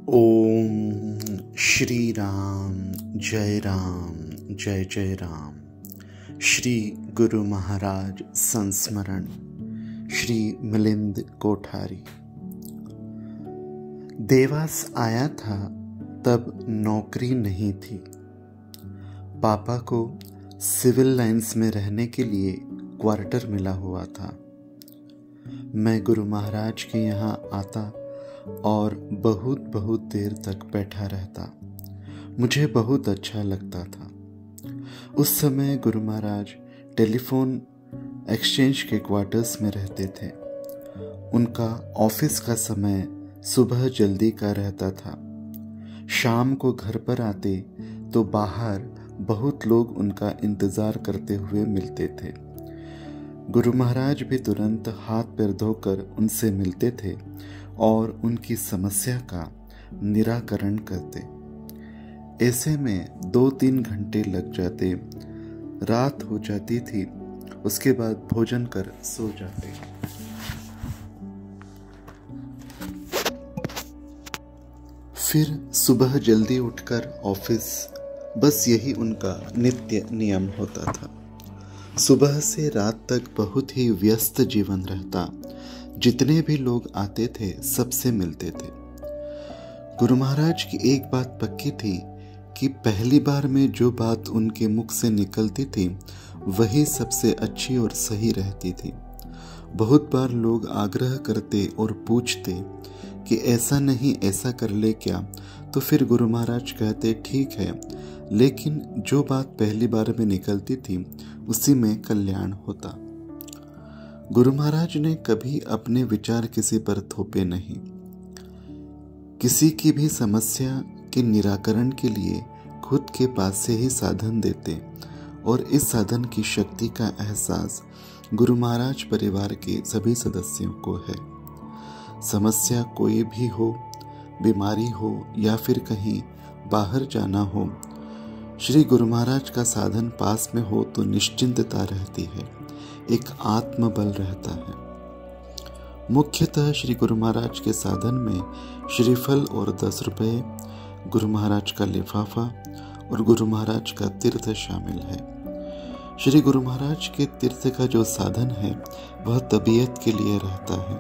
ओम श्री राम जय जय राम। श्री गुरु महाराज संस्मरण। श्री मिलिंद कोठारी। देवास आया था तब नौकरी नहीं थी। पापा को सिविल लाइंस में रहने के लिए क्वार्टर मिला हुआ था। मैं गुरु महाराज के यहाँ आता और बहुत देर तक बैठा रहता। मुझे बहुत अच्छा लगता था। उस समय गुरु महाराज टेलीफोन एक्सचेंज के क्वार्टर्स में रहते थे। उनका ऑफिस का समय सुबह जल्दी का रहता था। शाम को घर पर आते तो बाहर बहुत लोग उनका इंतजार करते हुए मिलते थे। गुरु महाराज भी तुरंत हाथ पैर धोकर उनसे मिलते थे और उनकी समस्या का निराकरण करते। ऐसे में 2-3 घंटे लग जाते। रात हो जाती थी। उसके बाद भोजन कर सो जाते। फिर सुबह जल्दी उठकर ऑफिस, बस यही उनका नित्य नियम होता था। सुबह से रात तक बहुत ही व्यस्त जीवन रहता। जितने भी लोग आते थे सबसे मिलते थे। गुरु महाराज की एक बात पक्की थी कि पहली बार में जो बात उनके मुख से निकलती थी वही सबसे अच्छी और सही रहती थी। बहुत बार लोग आग्रह करते और पूछते कि ऐसा नहीं ऐसा कर ले क्या, तो फिर गुरु महाराज कहते ठीक है, लेकिन जो बात पहली बार में निकलती थी उसी में कल्याण होता। गुरु महाराज ने कभी अपने विचार किसी पर थोपे नहीं। किसी की भी समस्या के निराकरण के लिए खुद के पास से ही साधन देते और इस साधन की शक्ति का एहसास गुरु महाराज परिवार के सभी सदस्यों को है। समस्या कोई भी हो, बीमारी हो या फिर कहीं बाहर जाना हो, श्री गुरु महाराज का साधन पास में हो तो निश्चिंतता रहती है, एक आत्मबल रहता है। मुख्यतः श्री गुरु महाराज के साधन में श्रीफल और 10 रुपए, गुरु महाराज का लिफाफा और गुरु महाराज का तीर्थ शामिल है। श्री गुरु महाराज के तीर्थ का जो साधन है वह तबीयत के लिए रहता है।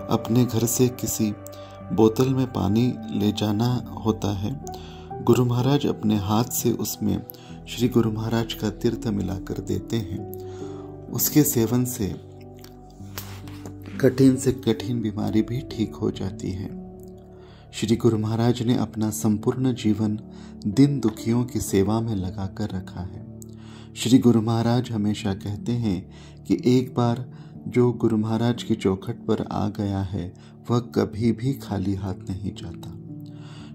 अपने घर से किसी बोतल में पानी ले जाना होता है, गुरु महाराज अपने हाथ से उसमें श्री गुरु महाराज का तीर्थ मिलाकर देते हैं। उसके सेवन से कठिन बीमारी भी ठीक हो जाती है। श्री गुरु महाराज ने अपना संपूर्ण जीवन दिन दुखियों की सेवा में लगाकर रखा है। श्री गुरु महाराज हमेशा कहते हैं कि एक बार जो गुरु महाराज की चौखट पर आ गया है वह कभी भी खाली हाथ नहीं जाता।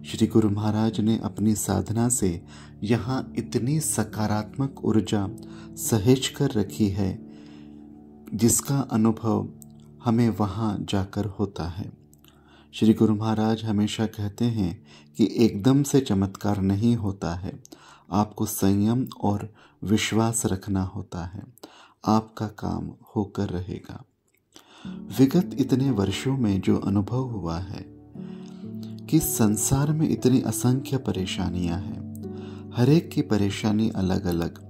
श्री गुरु महाराज ने अपनी साधना से यहाँ इतनी सकारात्मक ऊर्जा सहेज कर रखी है जिसका अनुभव हमें वहाँ जाकर होता है। श्री गुरु महाराज हमेशा कहते हैं कि एकदम से चमत्कार नहीं होता है, आपको संयम और विश्वास रखना होता है, आपका काम होकर रहेगा। विगत इतने वर्षों में जो अनुभव हुआ है कि संसार में इतनी असंख्य परेशानियां हैं, हर एक की परेशानी अलग अलग,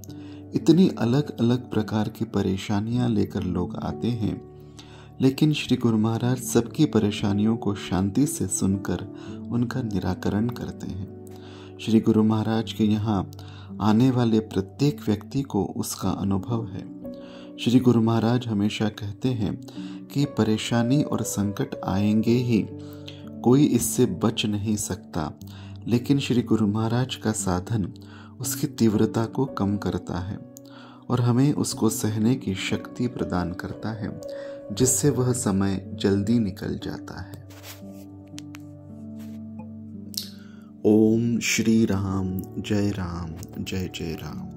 इतनी अलग अलग प्रकार की परेशानियां लेकर लोग आते हैं, लेकिन श्री गुरु महाराज सबकी परेशानियों को शांति से सुनकर उनका निराकरण करते हैं। श्री गुरु महाराज के यहाँ आने वाले प्रत्येक व्यक्ति को उसका अनुभव है। श्री गुरु महाराज हमेशा कहते हैं कि परेशानी और संकट आएंगे ही, कोई इससे बच नहीं सकता, लेकिन श्री गुरु महाराज का साधन उसकी तीव्रता को कम करता है और हमें उसको सहने की शक्ति प्रदान करता है, जिससे वह समय जल्दी निकल जाता है। ओम श्री राम जय जय राम।